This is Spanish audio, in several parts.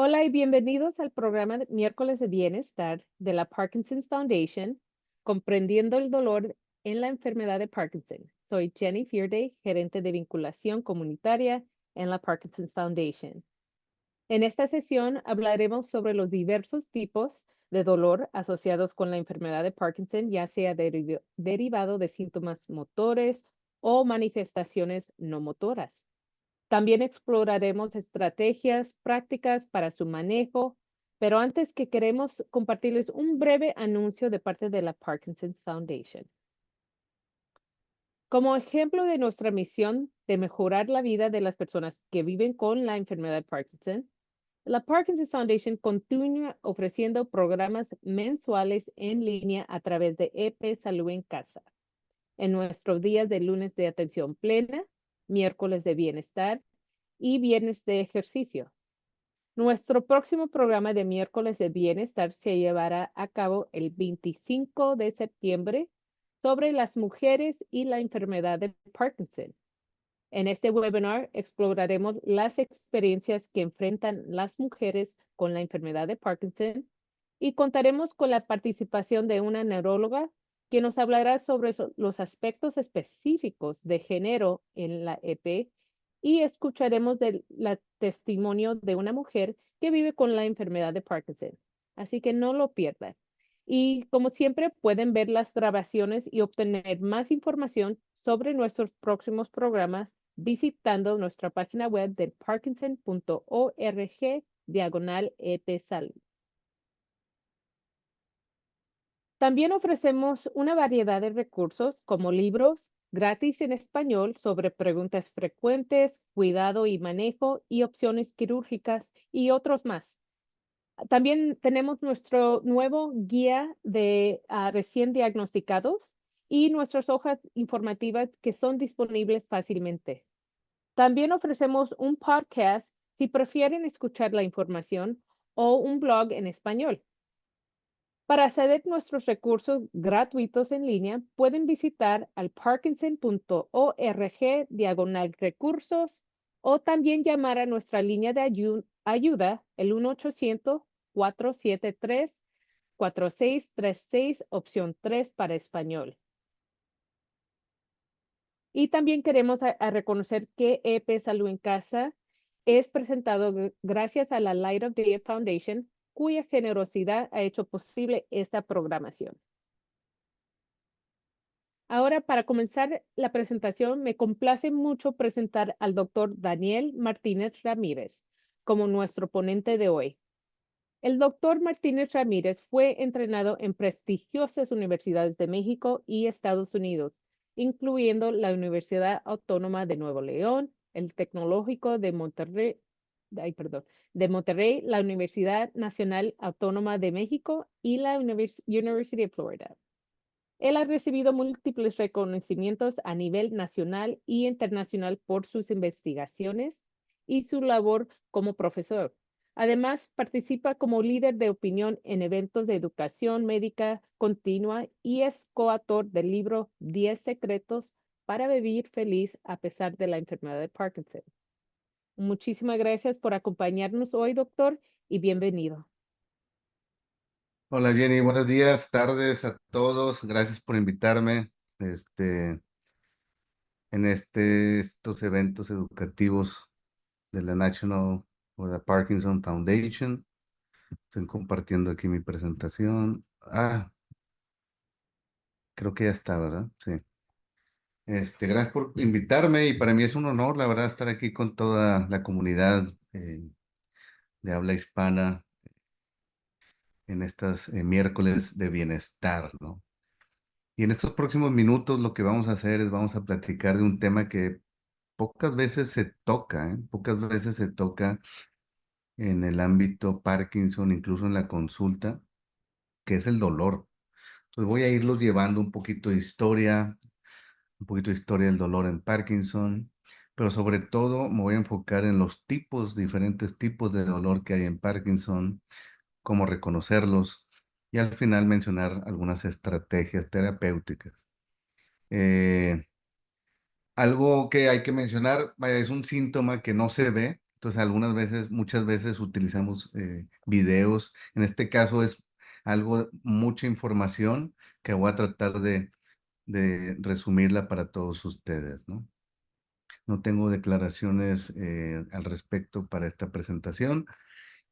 Hola y bienvenidos al programa de Miércoles de Bienestar de la Parkinson's Foundation, comprendiendo el dolor en la enfermedad de Parkinson. Soy Jenny Fearday, gerente de vinculación comunitaria en la Parkinson's Foundation. En esta sesión hablaremos sobre los diversos tipos de dolor asociados con la enfermedad de Parkinson, ya sea derivado de síntomas motores o manifestaciones no motoras. También exploraremos estrategias prácticas para su manejo, pero antes que queremos compartirles un breve anuncio de parte de la Parkinson's Foundation. Como ejemplo de nuestra misión de mejorar la vida de las personas que viven con la enfermedad de Parkinson, la Parkinson's Foundation continúa ofreciendo programas mensuales en línea a través de EP Salud en Casa. En nuestros días de lunes de atención plena, miércoles de bienestar y viernes de ejercicio. Nuestro próximo programa de miércoles de bienestar se llevará a cabo el 25 de septiembre sobre las mujeres y la enfermedad de Parkinson. En este webinar exploraremos las experiencias que enfrentan las mujeres con la enfermedad de Parkinson y contaremos con la participación de una neuróloga que nos hablará sobre los aspectos específicos de género en la EP y escucharemos del testimonio de una mujer que vive con la enfermedad de Parkinson. Así que no lo pierdan. Y como siempre, pueden ver las grabaciones y obtener más información sobre nuestros próximos programas visitando nuestra página web del parkinson.org/EP-salud. También ofrecemos una variedad de recursos como libros gratis en español sobre preguntas frecuentes, cuidado y manejo y opciones quirúrgicas y otros más. También tenemos nuestro nuevo guía de recién diagnosticados y nuestras hojas informativas que son disponibles fácilmente. También ofrecemos un podcast si prefieren escuchar la información o un blog en español. Para acceder a nuestros recursos gratuitos en línea, pueden visitar al parkinson.org/recursos o también llamar a nuestra línea de ayuda, el 1-800-473-4636, opción 3 para español. Y también queremos reconocer que EP Salud en Casa es presentado gracias a la Light of Day Foundation, cuya generosidad ha hecho posible esta programación. Ahora, para comenzar la presentación, me complace mucho presentar al doctor Daniel Martínez Ramírez como nuestro ponente de hoy. El doctor Martínez Ramírez fue entrenado en prestigiosas universidades de México y Estados Unidos, incluyendo la Universidad Autónoma de Nuevo León, el Tecnológico de Monterrey, la Universidad Nacional Autónoma de México y la University of Florida. Él ha recibido múltiples reconocimientos a nivel nacional y internacional por sus investigaciones y su labor como profesor. Además, participa como líder de opinión en eventos de educación médica continua y es coautor del libro 10 secretos para vivir feliz a pesar de la enfermedad de Parkinson. Muchísimas gracias por acompañarnos hoy, doctor, y bienvenido. Hola Jenny, buenos días, tardes a todos. Gracias por invitarme estos eventos educativos de la National o la Parkinson Foundation. Estoy compartiendo aquí mi presentación. Creo que ya está, ¿verdad? Sí. Gracias por invitarme y para mí es un honor, la verdad, estar aquí con toda la comunidad de habla hispana en estas miércoles de bienestar, ¿no? Y en estos próximos minutos lo que vamos a hacer es vamos a platicar de un tema que pocas veces se toca, ¿eh? Pocas veces se toca en el ámbito Parkinson, incluso en la consulta, que es el dolor. Entonces voy a irlos llevando un poquito de historia del dolor en Parkinson, pero sobre todo me voy a enfocar en los diferentes tipos de dolor que hay en Parkinson, cómo reconocerlos y al final mencionar algunas estrategias terapéuticas. Eh, Algo que hay que mencionar, vaya, es un síntoma que no se ve, Entonces, muchas veces utilizamos videos. En este caso es mucha información que voy a tratar de resumirla para todos ustedes, ¿no? No tengo declaraciones al respecto para esta presentación.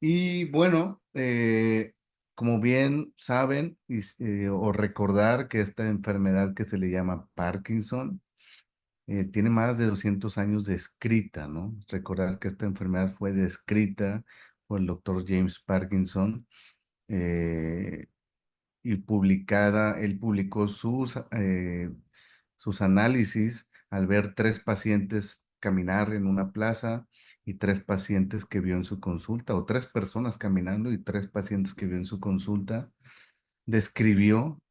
Y bueno, como bien saben, o recordar que esta enfermedad que se le llama Parkinson, tiene más de 200 años descrita, ¿no? Recordar que esta enfermedad fue descrita por el doctor James Parkinson eh, y él publicó sus análisis al ver tres pacientes caminar en una plaza y tres pacientes que vio en su consulta, o tres personas caminando y tres pacientes que vio en su consulta, describió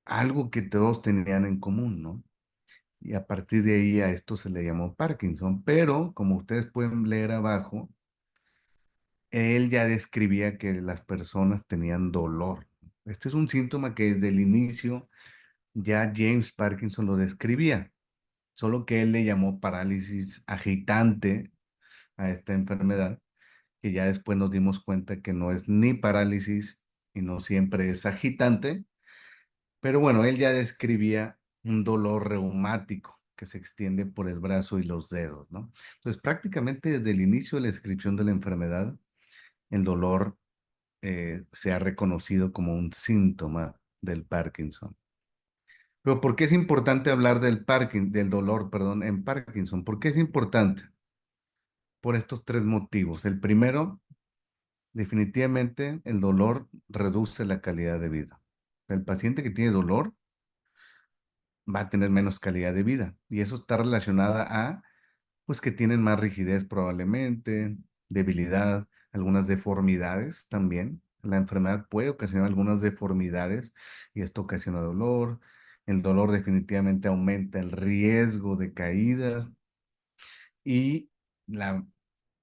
algo que todos tenían en común, ¿no? Y a partir de ahí a esto se le llamó Parkinson, pero como ustedes pueden leer abajo, él ya describía que las personas tenían dolor. Este es un síntoma que desde el inicio ya James Parkinson lo describía, solo que él le llamó parálisis agitante a esta enfermedad, que ya después nos dimos cuenta que no es ni parálisis y no siempre es agitante, pero bueno, él ya describía un dolor reumático que se extiende por el brazo y los dedos, ¿no? Entonces, prácticamente desde el inicio de la descripción de la enfermedad, el dolor se ha reconocido como un síntoma del Parkinson. Pero ¿por qué es importante hablar del dolor, perdón, en Parkinson? ¿Por qué es importante? Por estos tres motivos. El primero, definitivamente, el dolor reduce la calidad de vida. El paciente que tiene dolor va a tener menos calidad de vida. Y eso está relacionada a, pues, que tienen más rigidez probablemente, debilidad, algunas deformidades también. La enfermedad puede ocasionar algunas deformidades y esto ocasiona dolor. El dolor definitivamente aumenta el riesgo de caídas y la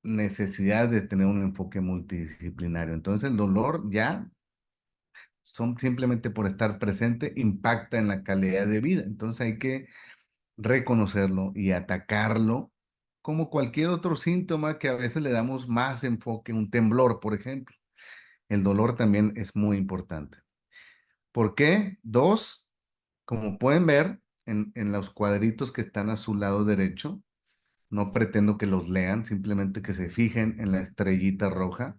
necesidad de tener un enfoque multidisciplinario. Entonces, el dolor ya simplemente por estar presente impacta en la calidad de vida. Entonces, hay que reconocerlo y atacarlo como cualquier otro síntoma que a veces le damos más enfoque, un temblor, por ejemplo. El dolor también es muy importante. ¿Por qué? Dos, como pueden ver en los cuadritos que están a su lado derecho, no pretendo que los lean, simplemente que se fijen en la estrellita roja.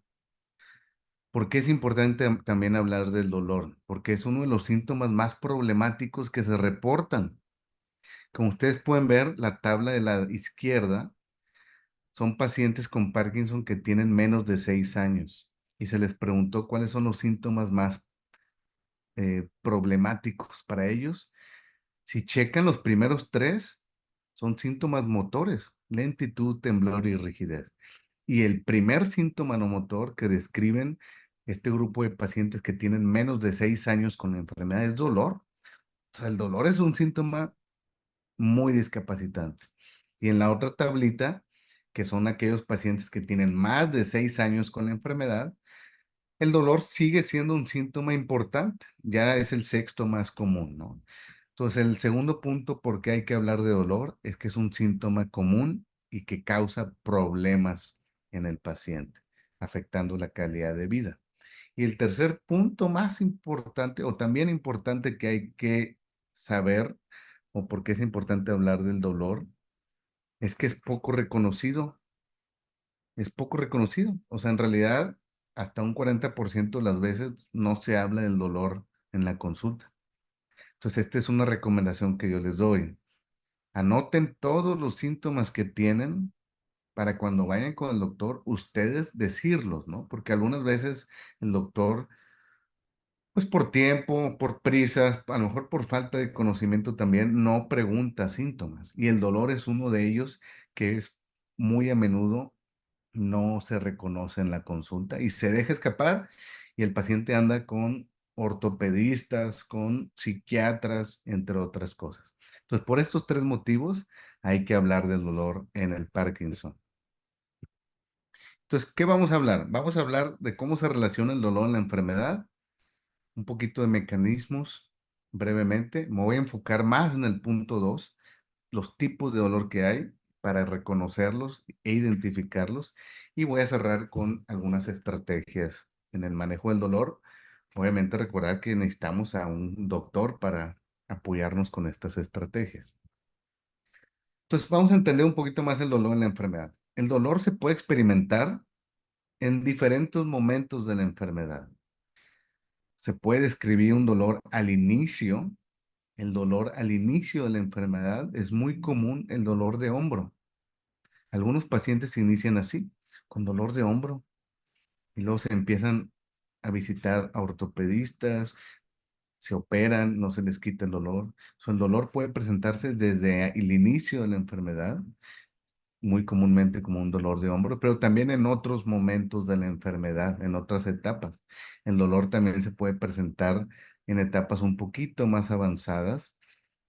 ¿Por qué es importante también hablar del dolor? Porque es uno de los síntomas más problemáticos que se reportan. Como ustedes pueden ver, la tabla de la izquierda son pacientes con Parkinson que tienen menos de 6 años y se les preguntó cuáles son los síntomas más problemáticos para ellos. Si checan los primeros tres, son síntomas motores, lentitud, temblor y rigidez. Y el primer síntoma no motor que describen este grupo de pacientes que tienen menos de 6 años con la enfermedad es dolor. O sea, el dolor es un síntoma muy discapacitante. Y en la otra tablita, que son aquellos pacientes que tienen más de 6 años con la enfermedad, el dolor sigue siendo un síntoma importante, ya es el sexto más común, ¿no? Entonces, el segundo punto por qué hay que hablar de dolor es que es un síntoma común y que causa problemas en el paciente, afectando la calidad de vida. Y el tercer punto más importante, o también importante que hay que saber, o por qué es importante hablar del dolor, es que es poco reconocido. O sea, en realidad, hasta un 40% de las veces no se habla del dolor en la consulta. Entonces, esta es una recomendación que yo les doy. Anoten todos los síntomas que tienen para cuando vayan con el doctor, ustedes decirlos, ¿no? Porque algunas veces el doctor, pues por tiempo, por prisas, a lo mejor por falta de conocimiento también, no pregunta síntomas. Y el dolor es uno de ellos que es muy a menudo no se reconoce en la consulta y se deja escapar y el paciente anda con ortopedistas, con psiquiatras, entre otras cosas. Entonces, por estos tres motivos hay que hablar del dolor en el Parkinson. Entonces, ¿qué vamos a hablar? Vamos a hablar de cómo se relaciona el dolor en la enfermedad, un poquito de mecanismos brevemente. Me voy a enfocar más en el punto 2, los tipos de dolor que hay, para reconocerlos e identificarlos. Y voy a cerrar con algunas estrategias en el manejo del dolor. Obviamente recordar que necesitamos a un doctor para apoyarnos con estas estrategias. Entonces vamos a entender un poquito más el dolor en la enfermedad. El dolor se puede experimentar en diferentes momentos de la enfermedad. Se puede describir un dolor al inicio. El dolor al inicio de la enfermedad es muy común, el dolor de hombro. Algunos pacientes inician así, con dolor de hombro, y luego se empiezan a visitar a ortopedistas, se operan, no se les quita el dolor. El dolor puede presentarse desde el inicio de la enfermedad, muy comúnmente como un dolor de hombro, pero también en otros momentos de la enfermedad, en otras etapas. El dolor también se puede presentar en etapas un poquito más avanzadas,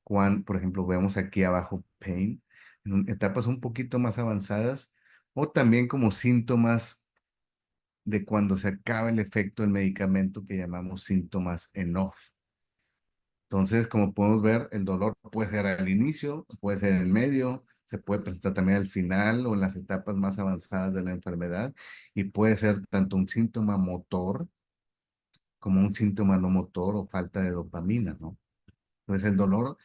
cuando, por ejemplo, vemos aquí abajo pain, en etapas un poquito más avanzadas, o también como síntomas de cuando se acaba el efecto del medicamento que llamamos síntomas en off. Entonces, como podemos ver, el dolor puede ser al inicio, puede ser en el medio, se puede presentar también al final o en las etapas más avanzadas de la enfermedad y puede ser tanto un síntoma motor como un síntoma no motor o falta de dopamina, ¿no? Entonces, el dolor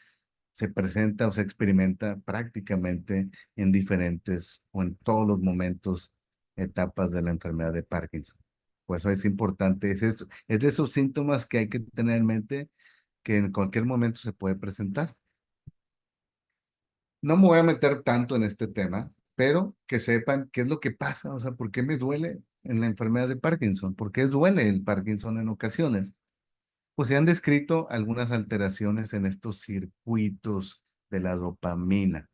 se presenta o se experimenta prácticamente en diferentes o en todos los momentos, etapas de la enfermedad de Parkinson. Por eso es importante, es de esos síntomas que hay que tener en mente que en cualquier momento se puede presentar. No me voy a meter tanto en este tema, pero que sepan qué es lo que pasa, o sea, por qué me duele en la enfermedad de Parkinson, por qué duele el Parkinson en ocasiones. Pues se han descrito algunas alteraciones en estos circuitos de la dopamina.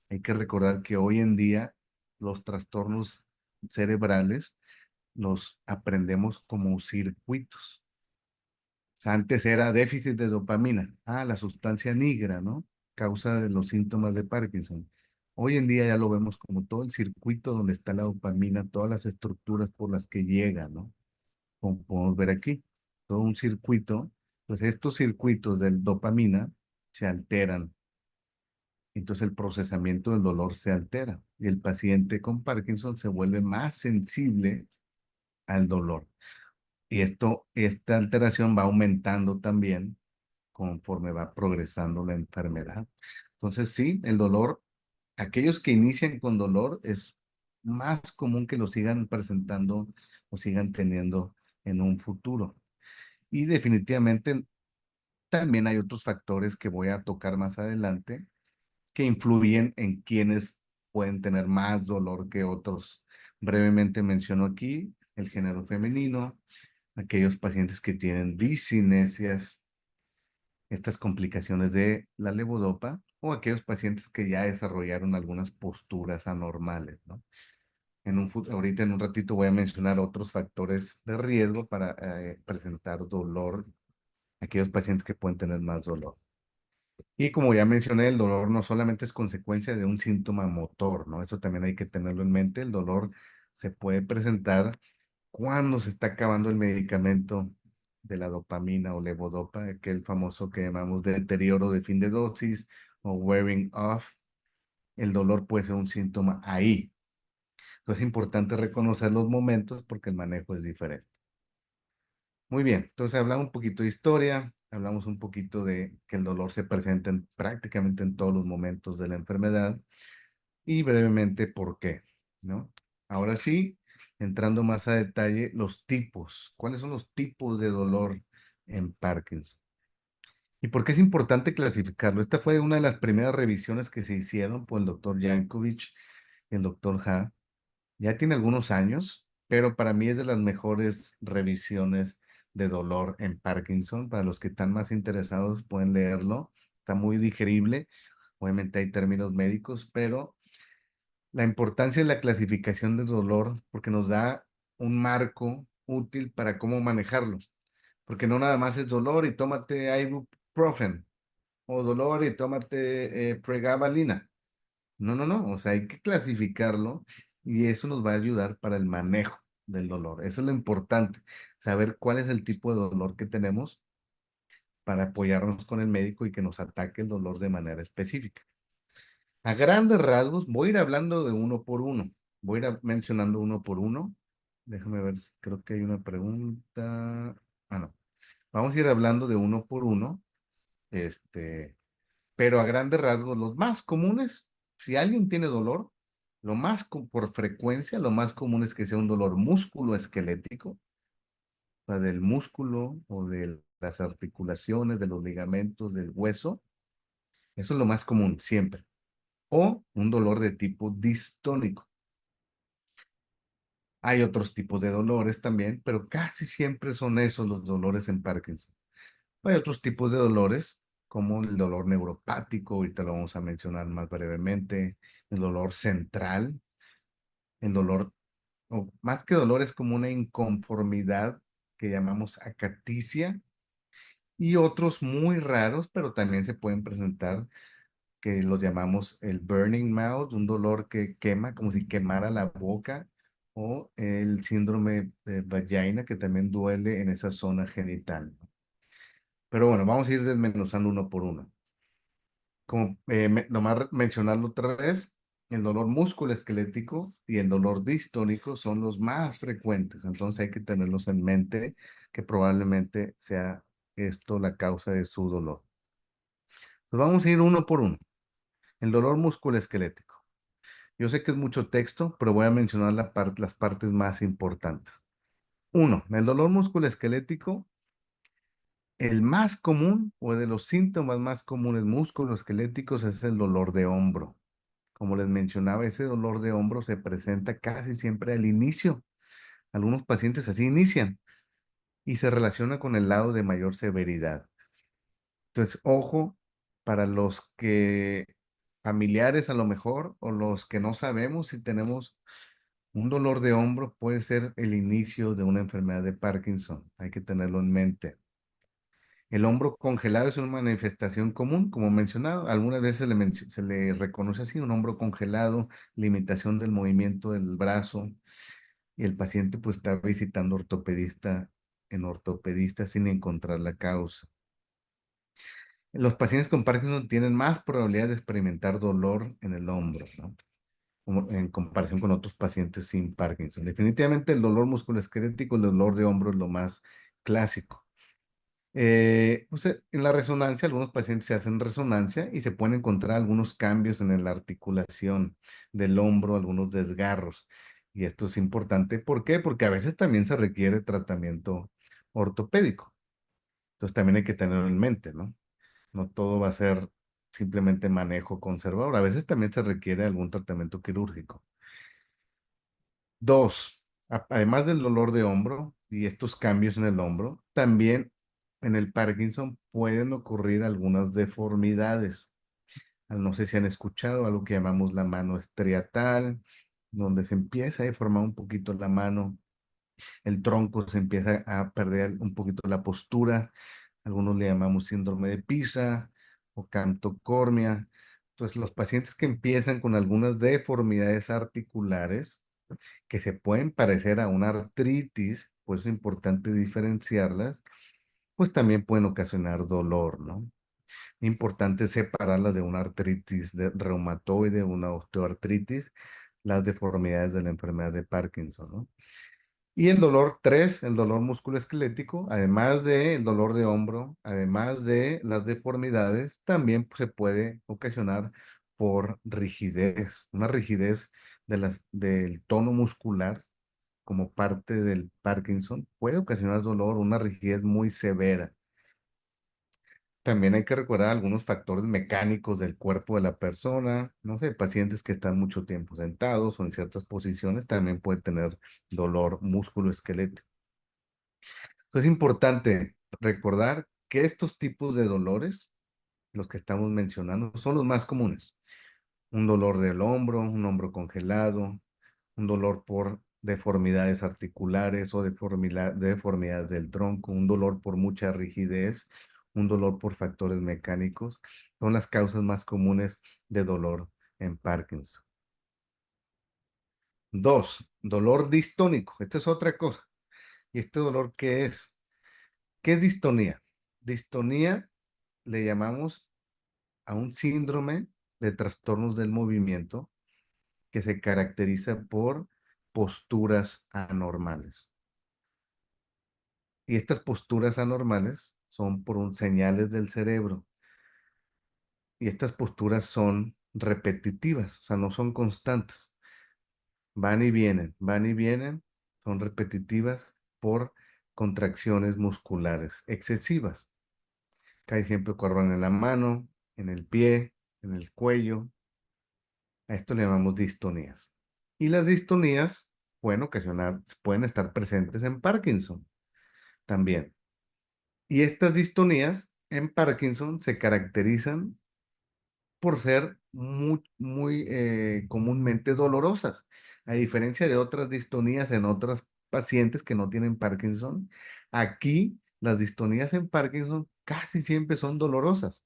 Hay que recordar que hoy en día los trastornos cerebrales los aprendemos como circuitos. O sea, antes era déficit de dopamina. Ah, la sustancia negra, ¿no? Causa de los síntomas de Parkinson. Hoy en día ya lo vemos como todo el circuito donde está la dopamina, todas las estructuras por las que llega, ¿no? Como podemos ver aquí, todo un circuito. Pues estos circuitos de dopamina se alteran. Entonces el procesamiento del dolor se altera y el paciente con Parkinson se vuelve más sensible al dolor. Y esta alteración va aumentando también conforme va progresando la enfermedad. Entonces, sí, el dolor, aquellos que inician con dolor es más común que lo sigan presentando o sigan teniendo en un futuro. Y definitivamente también hay otros factores que voy a tocar más adelante que influyen en quienes pueden tener más dolor que otros. Brevemente menciono aquí el género femenino, aquellos pacientes que tienen discinesias, estas complicaciones de la levodopa, o aquellos pacientes que ya desarrollaron algunas posturas anormales, ¿no? Ahorita en un ratito voy a mencionar otros factores de riesgo para presentar dolor, aquellos pacientes que pueden tener más dolor. Y como ya mencioné, el dolor no solamente es consecuencia de un síntoma motor, ¿no? Eso también hay que tenerlo en mente. El dolor se puede presentar cuando se está acabando el medicamento de la dopamina o levodopa, aquel famoso que llamamos deterioro de fin de dosis o wearing off. El dolor puede ser un síntoma ahí. Entonces es importante reconocer los momentos porque el manejo es diferente. Muy bien, entonces hablamos un poquito de historia, hablamos un poquito de que el dolor se presenta prácticamente en todos los momentos de la enfermedad y brevemente por qué, ¿no? Ahora sí, entrando más a detalle, los tipos. ¿Cuáles son los tipos de dolor en Parkinson? ¿Y por qué es importante clasificarlo? Esta fue una de las primeras revisiones que se hicieron por el doctor Yankovic y el doctor Ha. Ya tiene algunos años, pero para mí es de las mejores revisiones de dolor en Parkinson. Para los que están más interesados pueden leerlo. Está muy digerible. Obviamente hay términos médicos, pero la importancia de la clasificación del dolor porque nos da un marco útil para cómo manejarlo. Porque no nada más es dolor y tómate ibuprofen o dolor y tómate pregabalina. No, no, no. O sea, hay que clasificarlo y eso nos va a ayudar para el manejo del dolor. Eso es lo importante, saber cuál es el tipo de dolor que tenemos para apoyarnos con el médico y que nos ataque el dolor de manera específica. A grandes rasgos, voy a ir hablando de uno por uno. Voy a ir mencionando uno por uno. Déjame ver, creo que hay una pregunta. Ah, no. Vamos a ir hablando de uno por uno. Este, pero a grandes rasgos, los más comunes, si alguien tiene dolor, por frecuencia, lo más común es que sea un dolor musculoesquelético, o sea, del músculo o de las articulaciones, de los ligamentos, del hueso. Eso es lo más común, siempre. O un dolor de tipo distónico. Hay otros tipos de dolores también, pero casi siempre son esos los dolores en Parkinson. Hay otros tipos de dolores, como el dolor neuropático, ahorita lo vamos a mencionar más brevemente, el dolor central, el dolor, o más que dolor, es como una inconformidad que llamamos acaticia, y otros muy raros, pero también se pueden presentar, que los llamamos el burning mouth, un dolor que quema, como si quemara la boca, o el síndrome de vagina, que también duele en esa zona genital. Pero bueno, vamos a ir desmenuzando uno por uno. Como nomás mencionarlo otra vez, el dolor musculoesquelético y el dolor distónico son los más frecuentes, entonces hay que tenerlos en mente, que probablemente sea esto la causa de su dolor. Pues vamos a ir uno por uno. El dolor musculoesquelético. Yo sé que es mucho texto, pero voy a mencionar las partes más importantes. Uno, el dolor musculoesquelético, el más común o de los síntomas más comunes musculoesqueléticos es el dolor de hombro. Como les mencionaba, ese dolor de hombro se presenta casi siempre al inicio. Algunos pacientes así inician y se relaciona con el lado de mayor severidad. Entonces, ojo, para los que familiares a lo mejor o los que no sabemos si tenemos un dolor de hombro, puede ser el inicio de una enfermedad de Parkinson. Hay que tenerlo en mente. El hombro congelado es una manifestación común, como mencionado. Algunas veces se le reconoce así, un hombro congelado, limitación del movimiento del brazo, y el paciente pues está visitando ortopedista sin encontrar la causa. Los pacientes con Parkinson tienen más probabilidad de experimentar dolor en el hombro, ¿no? En comparación con otros pacientes sin Parkinson. Definitivamente el dolor musculoesquelético, el dolor de hombro es lo más clásico. En la resonancia, algunos pacientes se hacen resonancia y se pueden encontrar algunos cambios en la articulación del hombro, algunos desgarros. Y esto es importante. ¿Por qué? Porque a veces también se requiere tratamiento ortopédico. Entonces también hay que tenerlo en mente, ¿no? No todo va a ser simplemente manejo conservador. A veces también se requiere algún tratamiento quirúrgico. Dos, además del dolor de hombro y estos cambios en el hombro, también en el Parkinson pueden ocurrir algunas deformidades. No sé si han escuchado algo que llamamos la mano estriatal, donde se empieza a deformar un poquito la mano, el tronco se empieza a perder un poquito la postura. Algunos le llamamos síndrome de Pisa o cantocormia. Entonces, los pacientes que empiezan con algunas deformidades articulares, que se pueden parecer a una artritis, pues es importante diferenciarlas, pues también pueden ocasionar dolor, ¿no? Importante separarlas de una artritis reumatoide, una osteoartritis, las deformidades de la enfermedad de Parkinson, ¿no? Y el dolor 3, el dolor musculoesquelético, además del dolor de hombro, además de las deformidades, también se puede ocasionar por rigidez, una rigidez del tono muscular como parte del Parkinson puede ocasionar dolor, una rigidez muy severa. También hay que recordar algunos factores mecánicos del cuerpo de la persona. No sé, pacientes que están mucho tiempo sentados o en ciertas posiciones también pueden tener dolor musculoesquelético. Es importante recordar que estos tipos de dolores, los que estamos mencionando, son los más comunes. Un dolor del hombro, un hombro congelado, un dolor por deformidades articulares o deformidades del tronco, un dolor por mucha rigidez, un dolor por factores mecánicos, son las causas más comunes de dolor en Parkinson. Dos, dolor distónico. Esta es otra cosa. ¿Y este dolor qué es? ¿Qué es distonía? Distonía le llamamos a un síndrome de trastornos del movimiento que se caracteriza por posturas anormales. Y estas posturas anormales son por señales del cerebro. Y estas posturas son repetitivas, o sea, no son constantes. Van y vienen, son repetitivas por contracciones musculares excesivas. Cae siempre corrón en la mano, en el pie, en el cuello. A esto le llamamos distonías. Y las distonías pueden ocasionar, pueden estar presentes en Parkinson también. Y estas distonías en Parkinson se caracterizan por ser muy comúnmente dolorosas. A diferencia de otras distonías en otras pacientes que no tienen Parkinson, aquí las distonías en Parkinson casi siempre son dolorosas.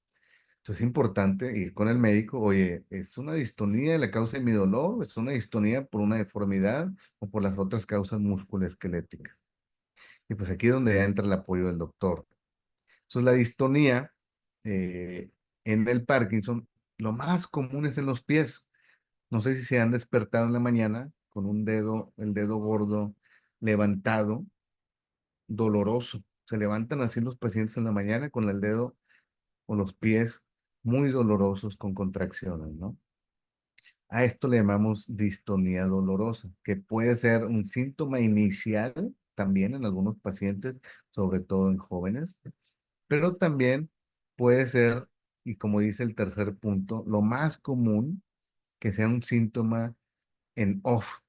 Entonces es importante ir con el médico, oye, ¿es una distonía la causa de mi dolor? ¿Es una distonía por una deformidad o por las otras causas musculoesqueléticas? Y pues aquí es donde ya entra el apoyo del doctor. Entonces, la distonía eh, en el Parkinson, lo más común es en los pies. No sé si se han despertado en la mañana con un dedo, el dedo gordo levantado, doloroso. Se levantan así los pacientes en la mañana con el dedo o los pies muy dolorosos con contracciones, ¿no? A esto le llamamos distonía dolorosa, que puede ser un síntoma inicial también en algunos pacientes, sobre todo en jóvenes, pero también puede ser, y como dice el tercer punto, lo más común que sea un síntoma en off.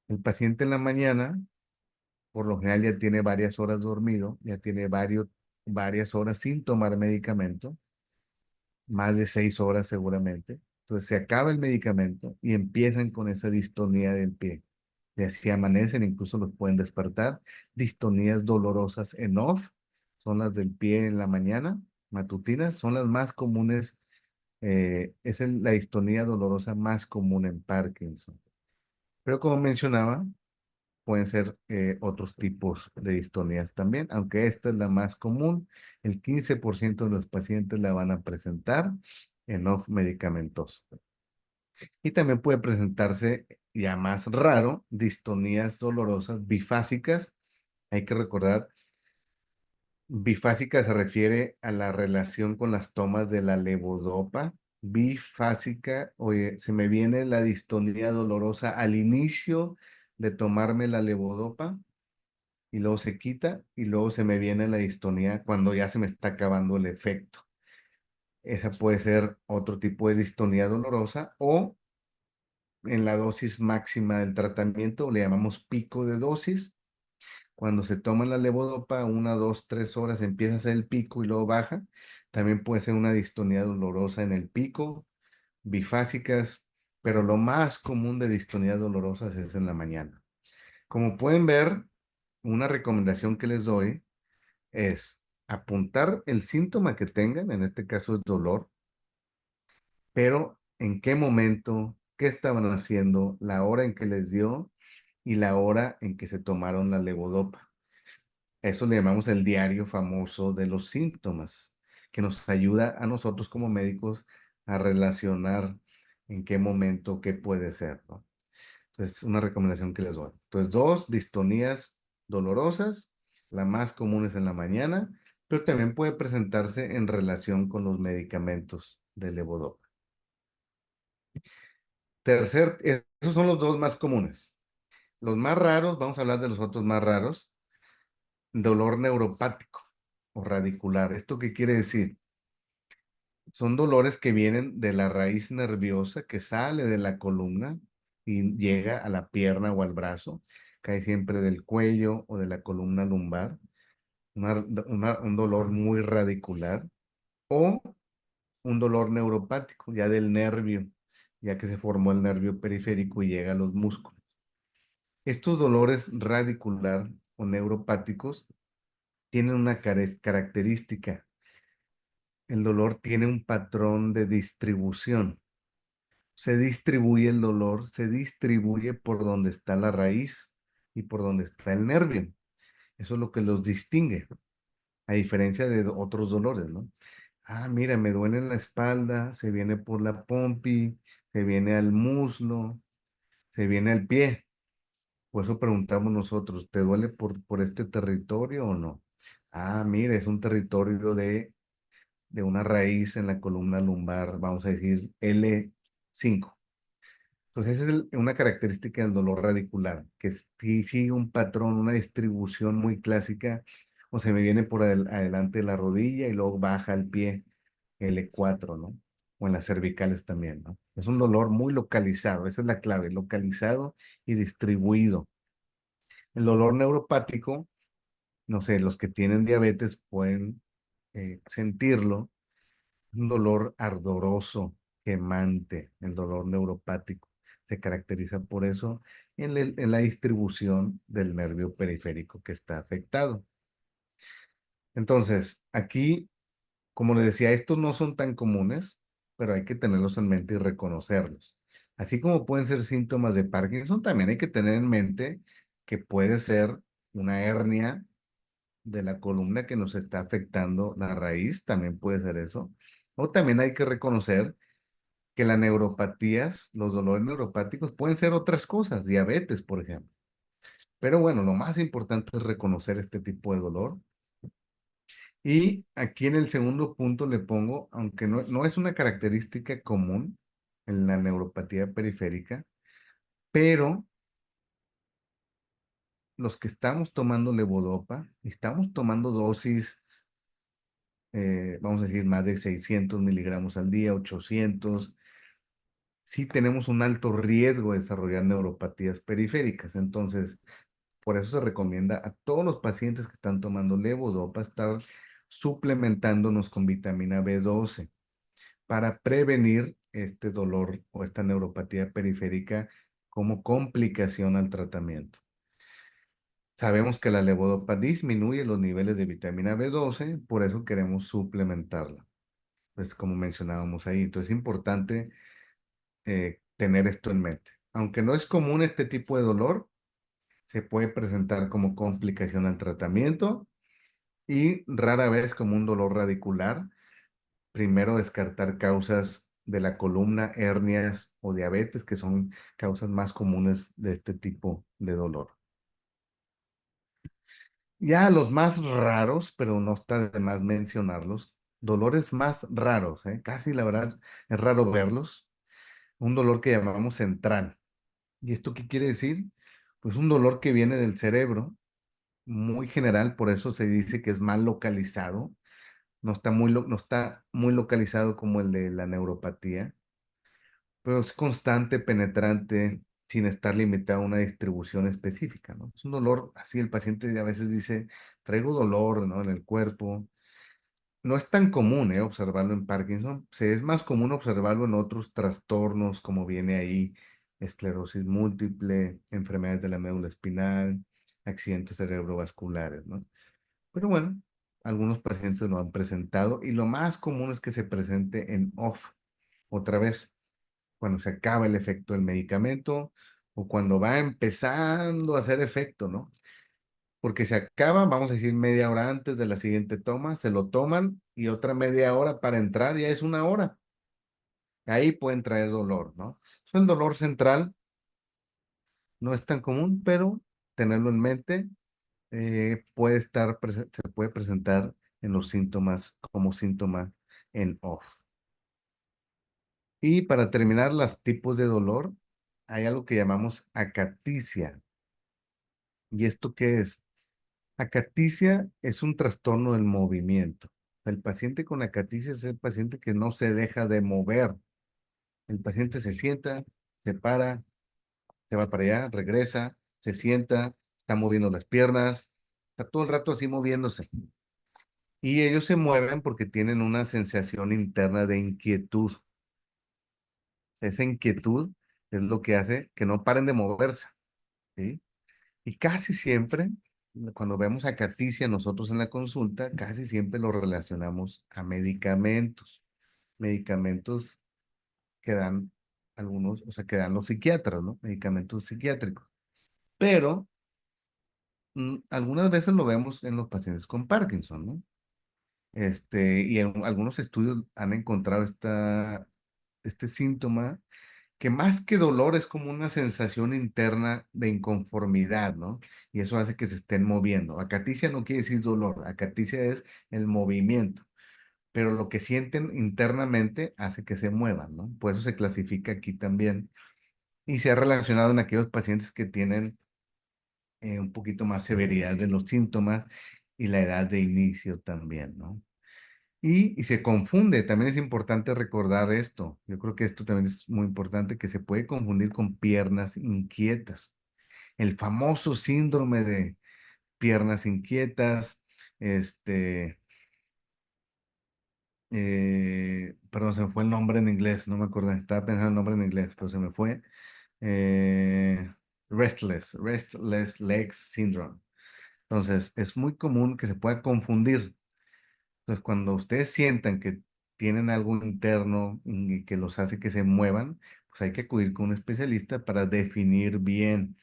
El paciente en la mañana, por lo general ya tiene varias horas dormido, ya tiene varias horas sin tomar medicamento, más de 6 horas seguramente. Entonces se acaba el medicamento y empiezan con esa distonía del pie. Y así amanecen, incluso los pueden despertar. Distonías dolorosas en off son las del pie en la mañana, matutinas, son las más comunes. Es la distonía dolorosa más común en Parkinson. Pero como mencionaba, pueden ser otros tipos de distonías también, aunque esta es la más común. El 15% de los pacientes la van a presentar en off medicamentoso. Y también puede presentarse, ya más raro, distonías dolorosas bifásicas. Hay que recordar, bifásica se refiere a la relación con las tomas de la levodopa. Bifásica, oye, se me viene la distonía dolorosa al inicio de tomarme la levodopa y luego se quita y luego se me viene la distonía cuando ya se me está acabando el efecto. Esa puede ser otro tipo de distonía dolorosa o en la dosis máxima del tratamiento, le llamamos pico de dosis. Cuando se toma la levodopa, 1, 2, 3 horas empieza a hacer el pico y luego baja. También puede ser una distonía dolorosa en el pico, bifásicas, pero lo más común de distonías dolorosas es en la mañana. Como pueden ver, una recomendación que les doy es apuntar el síntoma que tengan, en este caso es dolor, pero en qué momento, qué estaban haciendo, la hora en que les dio y la hora en que se tomaron la levodopa. Eso le llamamos el diario famoso de los síntomas, que nos ayuda a nosotros como médicos a relacionar en qué momento, qué puede ser, ¿no? Entonces, una recomendación que les doy. Entonces, dos, distonías dolorosas, la más común es en la mañana, pero también puede presentarse en relación con los medicamentos de levodopa. Esos son los dos más comunes. Los más raros, vamos a hablar de los otros más raros, dolor neuropático o radicular. ¿Esto qué quiere decir? Son dolores que vienen de la raíz nerviosa que sale de la columna y llega a la pierna o al brazo, cae siempre del cuello o de la columna lumbar, un dolor muy radicular o un dolor neuropático, ya del nervio, ya que se formó el nervio periférico y llega a los músculos. Estos dolores radicular o neuropáticos tienen una característica. El dolor tiene un patrón de distribución. Se distribuye el dolor, se distribuye por donde está la raíz y por donde está el nervio. Eso es lo que los distingue, a diferencia de otros dolores, ¿no? Ah, mira, me duele la espalda, se viene por la pompi, se viene al muslo, se viene al pie. Por eso preguntamos nosotros, ¿te duele por este territorio o no? Ah, mira, es un territorio de una raíz en la columna lumbar, vamos a decir L5. Entonces, esa es una característica del dolor radicular, que sí sigue un patrón, una distribución muy clásica, o se me viene por adelante de la rodilla y luego baja al pie L4, ¿no? O en las cervicales también, ¿no? Es un dolor muy localizado, esa es la clave, localizado y distribuido. El dolor neuropático, no sé, los que tienen diabetes pueden sentirlo, es un dolor ardoroso, quemante, el dolor neuropático. Se caracteriza por eso en la distribución del nervio periférico que está afectado. Entonces, aquí, como les decía, estos no son tan comunes, pero hay que tenerlos en mente y reconocerlos. Así como pueden ser síntomas de Parkinson, también hay que tener en mente que puede ser una hernia de la columna que nos está afectando la raíz, también puede ser eso. O también hay que reconocer que las neuropatías, los dolores neuropáticos pueden ser otras cosas, diabetes, por ejemplo. Pero bueno, lo más importante es reconocer este tipo de dolor. Y aquí en el segundo punto le pongo, aunque no es una característica común en la neuropatía periférica, pero los que estamos tomando levodopa, estamos tomando dosis, vamos a decir, más de 600 miligramos al día, 800, sí tenemos un alto riesgo de desarrollar neuropatías periféricas. Entonces, por eso se recomienda a todos los pacientes que están tomando levodopa estar suplementándonos con vitamina B12 para prevenir este dolor o esta neuropatía periférica como complicación al tratamiento. Sabemos que la levodopa disminuye los niveles de vitamina B12, por eso queremos suplementarla. Pues como mencionábamos ahí, entonces es importante tener esto en mente. Aunque no es común este tipo de dolor, se puede presentar como complicación al tratamiento y rara vez como un dolor radicular. Primero descartar causas de la columna, hernias o diabetes, que son causas más comunes de este tipo de dolor. Ya los más raros, pero no está de más mencionarlos, dolores más raros, casi la verdad es raro verlos, un dolor que llamamos central. ¿Y esto qué quiere decir? Pues un dolor que viene del cerebro, muy general, por eso se dice que es mal localizado, no está muy localizado como el de la neuropatía, pero es constante, penetrante, sin estar limitado a una distribución específica, ¿no? Es un dolor, así el paciente a veces dice, traigo dolor, ¿no? En el cuerpo. No es tan común, observarlo en Parkinson. Es más común observarlo en otros trastornos, como viene ahí, esclerosis múltiple, enfermedades de la médula espinal, accidentes cerebrovasculares, ¿no? Pero bueno, algunos pacientes lo han presentado y lo más común es que se presente en off, otra vez, cuando se acaba el efecto del medicamento o cuando va empezando a hacer efecto, ¿no? Porque se acaba, vamos a decir, media hora antes de la siguiente toma, se lo toman y otra media hora para entrar, ya es una hora. Ahí pueden traer dolor, ¿no? El dolor central no es tan común, pero tenerlo en mente se puede presentar en los síntomas como síntoma en off. Y para terminar, los tipos de dolor, hay algo que llamamos acaticia. ¿Y esto qué es? Acaticia es un trastorno del movimiento. El paciente con acaticia es el paciente que no se deja de mover. El paciente se sienta, se para, se va para allá, regresa, se sienta, está moviendo las piernas, está todo el rato así moviéndose. Y ellos se mueven porque tienen una sensación interna de inquietud. Esa inquietud es lo que hace que no paren de moverse, ¿sí? Y casi siempre, cuando vemos acaticia nosotros en la consulta, casi siempre lo relacionamos a medicamentos. Medicamentos que dan algunos, o sea, que dan los psiquiatras, ¿no? Medicamentos psiquiátricos. Pero algunas veces lo vemos en los pacientes con Parkinson, ¿no? Y en algunos estudios han encontrado este síntoma que más que dolor es como una sensación interna de inconformidad, ¿no? Y eso hace que se estén moviendo. Acaticia no quiere decir dolor, acaticia es el movimiento, pero lo que sienten internamente hace que se muevan, ¿no? Por eso se clasifica aquí también y se ha relacionado en aquellos pacientes que tienen un poquito más severidad de los síntomas y la edad de inicio también, ¿no? Y se confunde, también es importante recordar esto. Yo creo que esto también es muy importante, que se puede confundir con piernas inquietas. El famoso síndrome de piernas inquietas, este, perdón, se me fue el nombre en inglés, no me acuerdo, estaba pensando el nombre en inglés, pero se me fue. Eh, Restless Legs Syndrome. Entonces, es muy común que se pueda confundir. Entonces, cuando ustedes sientan que tienen algo interno y que los hace que se muevan, pues hay que acudir con un especialista para definir bien,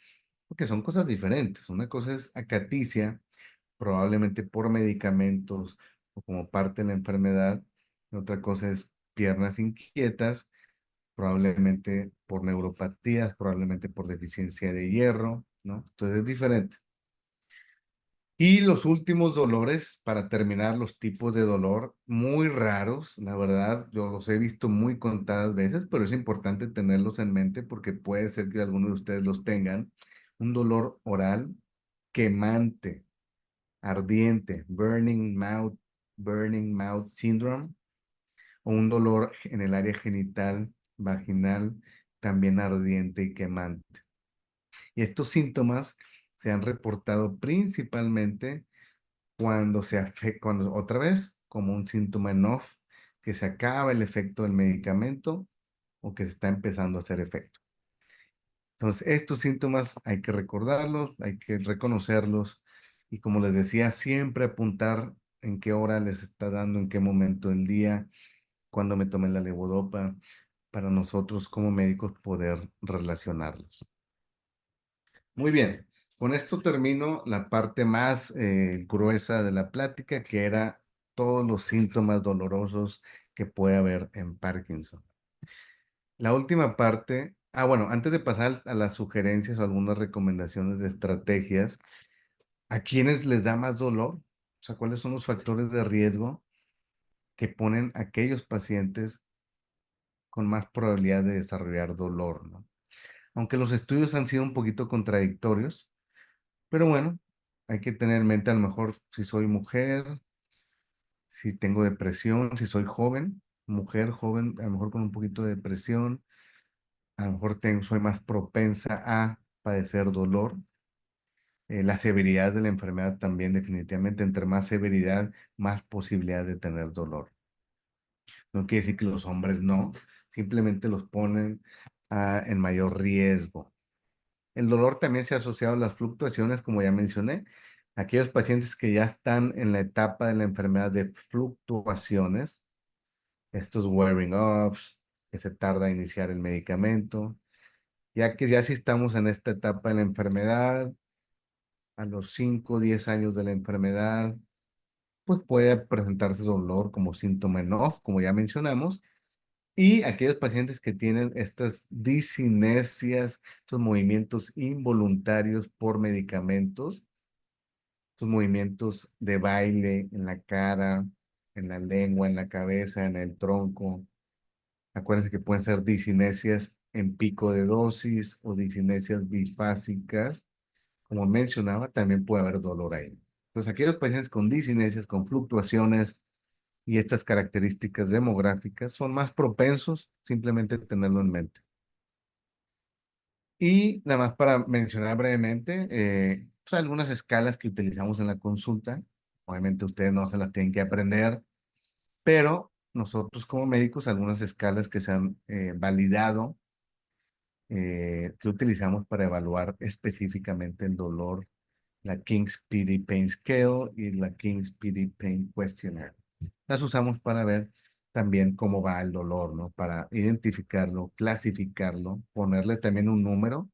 porque son cosas diferentes. Una cosa es acaticia, probablemente por medicamentos o como parte de la enfermedad. Y otra cosa es piernas inquietas, probablemente por neuropatías, probablemente por deficiencia de hierro, ¿no? Entonces es diferente. Y los últimos dolores, para terminar, los tipos de dolor muy raros, la verdad, yo los he visto muy contadas veces, pero es importante tenerlos en mente porque puede ser que algunos de ustedes los tengan. Un dolor oral quemante, ardiente, burning mouth syndrome, o un dolor en el área genital, vaginal, también ardiente y quemante. Y estos síntomas se han reportado principalmente cuando cuando otra vez, como un síntoma en off, que se acaba el efecto del medicamento o que se está empezando a hacer efecto. Entonces, estos síntomas hay que recordarlos, hay que reconocerlos y como les decía, siempre apuntar en qué hora les está dando, en qué momento del día, cuando me tomé la levodopa, para nosotros como médicos poder relacionarlos. Muy bien, con esto termino la parte más gruesa de la plática, que era todos los síntomas dolorosos que puede haber en Parkinson. La última parte, bueno, antes de pasar a las sugerencias o algunas recomendaciones de estrategias, ¿a quiénes les da más dolor? O sea, ¿cuáles son los factores de riesgo que ponen a aquellos pacientes con más probabilidad de desarrollar dolor, ¿no? Aunque los estudios han sido un poquito contradictorios, pero bueno, hay que tener en mente a lo mejor si soy mujer, si tengo depresión, si soy joven, mujer joven, a lo mejor con un poquito de depresión, a lo mejor soy más propensa a padecer dolor. La severidad de la enfermedad también definitivamente, entre más severidad, más posibilidad de tener dolor. No quiere decir que los hombres no, simplemente los ponen en mayor riesgo. El dolor también se ha asociado a las fluctuaciones, como ya mencioné. Aquellos pacientes que ya están en la etapa de la enfermedad de fluctuaciones, estos wearing offs, que se tarda a iniciar el medicamento, ya que ya si estamos en esta etapa de la enfermedad, a los 5 o 10 años de la enfermedad, pues puede presentarse dolor como síntoma en off, como ya mencionamos, y aquellos pacientes que tienen estas discinesias, estos movimientos involuntarios por medicamentos, estos movimientos de baile en la cara, en la lengua, en la cabeza, en el tronco. Acuérdense que pueden ser discinesias en pico de dosis o discinesias bifásicas. Como mencionaba, también puede haber dolor ahí. Entonces, aquellos pacientes con discinesias, con fluctuaciones y estas características demográficas son más propensos, simplemente tenerlo en mente. Y nada más para mencionar brevemente, pues algunas escalas que utilizamos en la consulta. Obviamente ustedes no se las tienen que aprender, pero nosotros como médicos, algunas escalas que se han validado, que utilizamos para evaluar específicamente el dolor, la King's PD Pain Scale y la King's PD Pain Questionnaire. Las usamos para ver también cómo va el dolor, ¿no? Para identificarlo, clasificarlo, ponerle también un número.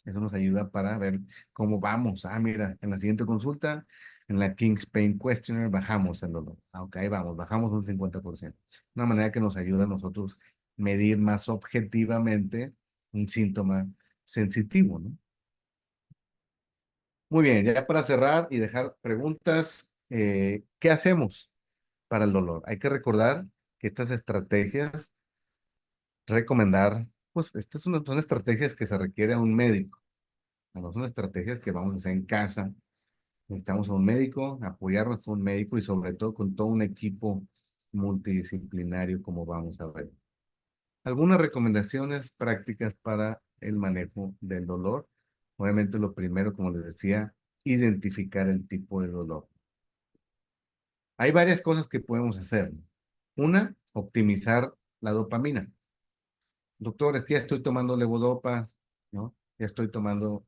Eso nos ayuda para ver cómo vamos. Ah, mira, en la siguiente consulta En la King's Pain Questionnaire bajamos el dolor. Aunque ahí vamos, bajamos un 50%. Una manera que nos ayuda a nosotros medir más objetivamente un síntoma sensitivo, ¿no? Muy bien, ya para cerrar y dejar preguntas, ¿qué hacemos para el dolor? Hay que recordar que estas estrategias, recomendar, pues estas son estrategias que se requiere a un médico, no son estrategias que vamos a hacer en casa. Necesitamos a un médico, apoyarnos con un médico y sobre todo con todo un equipo multidisciplinario, como vamos a ver. Algunas recomendaciones prácticas para el manejo del dolor. Obviamente lo primero, como les decía, identificar el tipo de dolor. Hay varias cosas que podemos hacer. Una, optimizar la dopamina. Doctor, es que ya estoy tomando levodopa, ¿no? Ya estoy tomando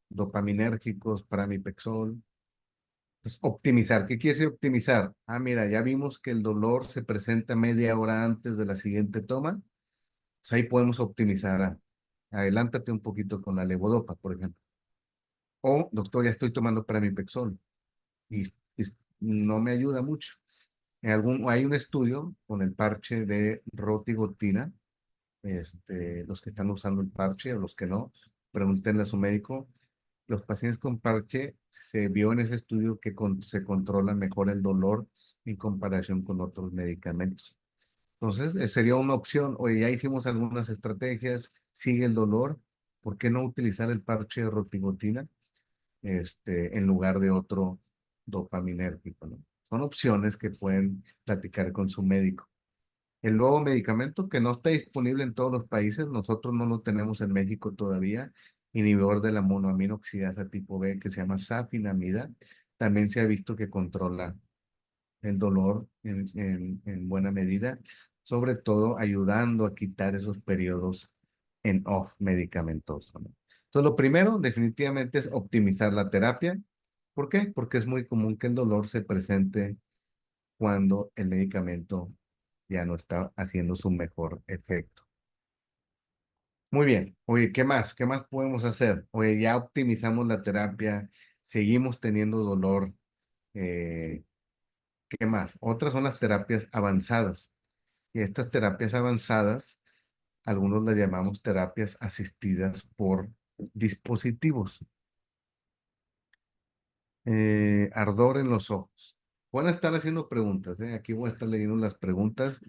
dopaminérgicos para mi Pexol. Pues optimizar, ¿qué quiere decir optimizar? Ah, mira, ya vimos que el dolor se presenta media hora antes de la siguiente toma. Pues ahí podemos optimizar. Adelántate un poquito con la levodopa, por ejemplo. O, doctor, ya estoy tomando pramipexol y, y no me ayuda mucho. Hay un estudio con el parche de rotigotina. Los que están usando el parche o los que no, pregúntenle a su médico. Los pacientes con parche se vio en ese estudio que se controla mejor el dolor en comparación con otros medicamentos. Entonces, sería una opción. Oye, ya hicimos algunas estrategias, sigue el dolor, ¿por qué no utilizar el parche de rotigotina en lugar de otro dopaminérgico, ¿no? Son opciones que pueden platicar con su médico. El nuevo medicamento que no está disponible en todos los países, nosotros no lo tenemos en México todavía, inhibidor de la monoaminoxidasa tipo B que se llama safinamida, también se ha visto que controla el dolor en buena medida, sobre todo ayudando a quitar esos periodos en off medicamentoso, ¿no? Entonces, lo primero definitivamente es optimizar la terapia. ¿Por qué? Porque es muy común que el dolor se presente cuando el medicamento ya no está haciendo su mejor efecto. Muy bien. Oye, ¿qué más? ¿Qué más podemos hacer? Oye, ya optimizamos la terapia, seguimos teniendo dolor. eh, ¿Qué más? Otras son las terapias avanzadas. Y estas terapias avanzadas, algunos las llamamos terapias asistidas por dispositivos. Ardor en los ojos. Van a estar haciendo preguntas, ¿eh? Aquí voy a estar leyendo las preguntas.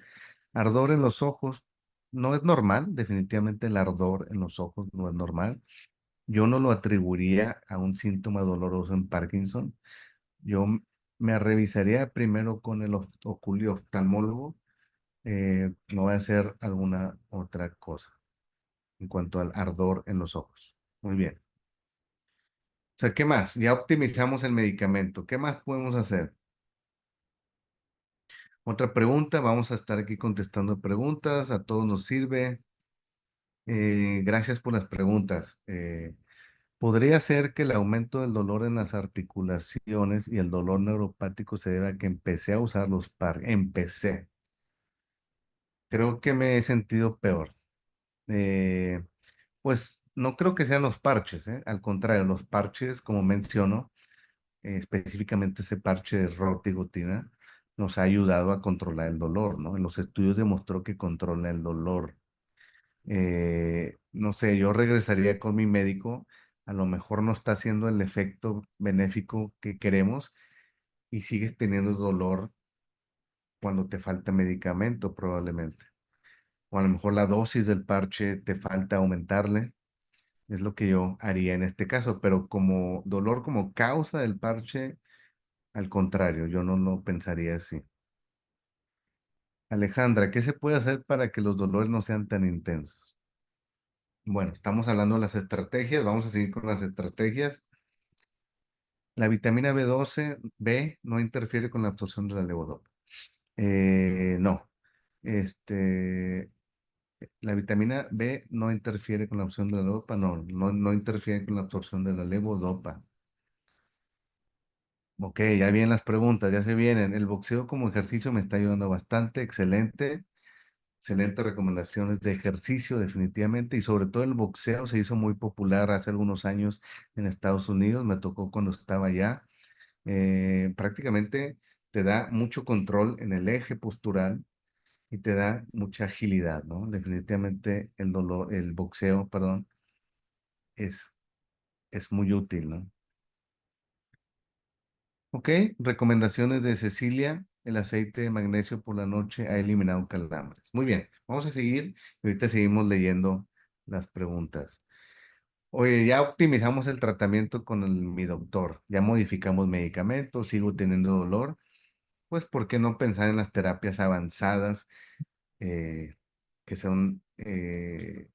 Ardor en los ojos no es normal, definitivamente el ardor en los ojos no es normal. Yo no lo atribuiría a un síntoma doloroso en Parkinson. Yo me revisaría primero con el oftalmólogo. No voy a hacer alguna otra cosa en cuanto al ardor en los ojos. Muy bien. O sea, ¿qué más? Ya optimizamos el medicamento. ¿Qué más podemos hacer? Otra pregunta, vamos a estar aquí contestando preguntas, a todos nos sirve. Gracias por las preguntas. ¿Podría ser que el aumento del dolor en las articulaciones y el dolor neuropático se debe a que empecé a usar los par? Empecé. Creo que me he sentido peor. Eh, pues no creo que sean los parches, ¿eh? Al contrario, los parches, como menciono, específicamente ese parche de rotigotina, nos ha ayudado a controlar el dolor, ¿no? En los estudios demostró que controla el dolor. No sé, yo regresaría con mi médico, a lo mejor no está haciendo el efecto benéfico que queremos y sigues teniendo dolor cuando te falta medicamento probablemente. O a lo mejor la dosis del parche te falta aumentarle, es lo que yo haría en este caso, pero como dolor como causa del parche, al contrario, yo no lo pensaría así. Alejandra, ¿qué se puede hacer para que los dolores no sean tan intensos? Bueno, estamos hablando de las estrategias, vamos a seguir con las estrategias. La vitamina B12 no interfiere con la absorción de la levodopa. No. Este, la vitamina B no interfiere con la absorción de la levodopa, no interfiere con la absorción de la levodopa. Ok, ya vienen las preguntas, ya se vienen. El boxeo como ejercicio me está ayudando bastante, excelente. Excelentes recomendaciones de ejercicio, definitivamente, y sobre todo el boxeo se hizo muy popular hace algunos años en Estados Unidos, me tocó cuando estaba allá. prácticamente te da mucho control en el eje postural y te da mucha agilidad, ¿no? Definitivamente el boxeo, perdón, es, es muy útil, ¿no? Ok, recomendaciones de Cecilia. El aceite de magnesio por la noche ha eliminado calambres. Muy bien, vamos a seguir y ahorita seguimos leyendo las preguntas. Oye, ya optimizamos el tratamiento con mi doctor, ya modificamos medicamentos, sigo teniendo dolor, pues ¿por qué no pensar en las terapias avanzadas, eh, que son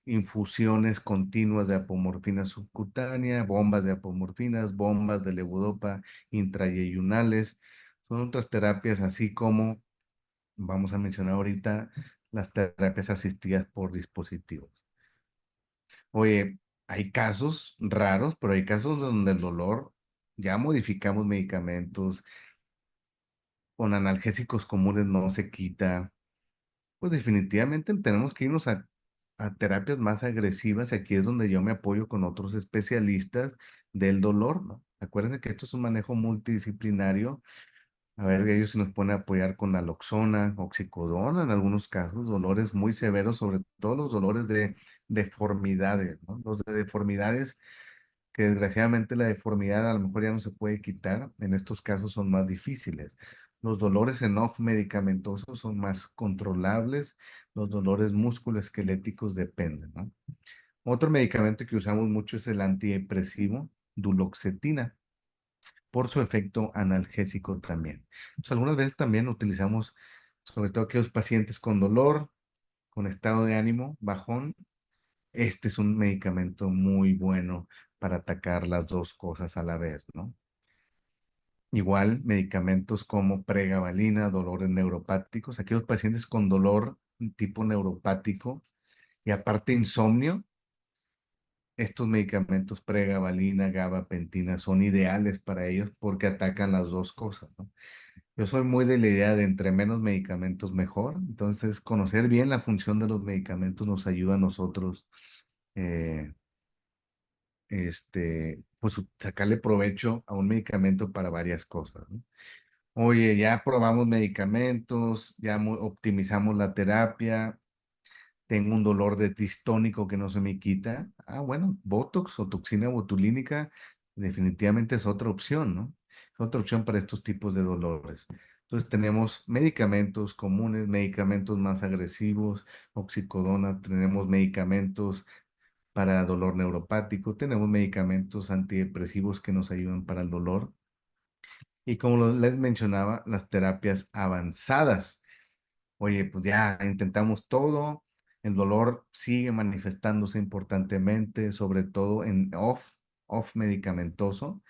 infusiones continuas de apomorfina subcutánea, bombas de apomorfinas, bombas de levodopa intrayeyunales? Son otras terapias, así como vamos a mencionar ahorita las terapias asistidas por dispositivos. Oye, hay casos raros, pero hay casos donde el dolor, ya modificamos medicamentos, con analgésicos comunes no se quita. Pues definitivamente tenemos que irnos a terapias más agresivas. Aquí es donde yo me apoyo con otros especialistas del dolor, ¿no? Acuérdense que esto es un manejo multidisciplinario. A ver, ellos se nos pueden apoyar con naloxona, oxicodona, en algunos casos, dolores muy severos, sobre todo los dolores de deformidades, ¿no? Los de deformidades, que desgraciadamente la deformidad a lo mejor ya no se puede quitar, en estos casos son más difíciles. Los dolores en off medicamentosos son más controlables, los dolores musculoesqueléticos dependen, ¿no? Otro medicamento que usamos mucho es el antidepresivo, duloxetina, por su efecto analgésico también. Entonces, algunas veces también utilizamos, sobre todo aquellos pacientes con dolor, con estado de ánimo bajón. Este es un medicamento muy bueno para atacar las dos cosas a la vez, ¿no? Igual, medicamentos como pregabalina, dolores neuropáticos, aquellos pacientes con dolor tipo neuropático y aparte insomnio, estos medicamentos pregabalina, gabapentina son ideales para ellos porque atacan las dos cosas, ¿no? Yo soy muy de la idea de entre menos medicamentos mejor. Entonces, conocer bien la función de los medicamentos nos ayuda a nosotros, eh, pues sacarle provecho a un medicamento para varias cosas, ¿no? Oye, ya probamos medicamentos, ya optimizamos la terapia, tengo un dolor de distónico que no se me quita. Ah, bueno, Botox o toxina botulínica definitivamente es otra opción, ¿no? Es otra opción para estos tipos de dolores. Entonces tenemos medicamentos comunes, medicamentos más agresivos, oxicodona, tenemos medicamentos para dolor neuropático, tenemos medicamentos antidepresivos que nos ayudan para el dolor. Y como les mencionaba, las terapias avanzadas. Oye, pues ya intentamos todo, el dolor sigue manifestándose importantemente, sobre todo en off medicamentoso,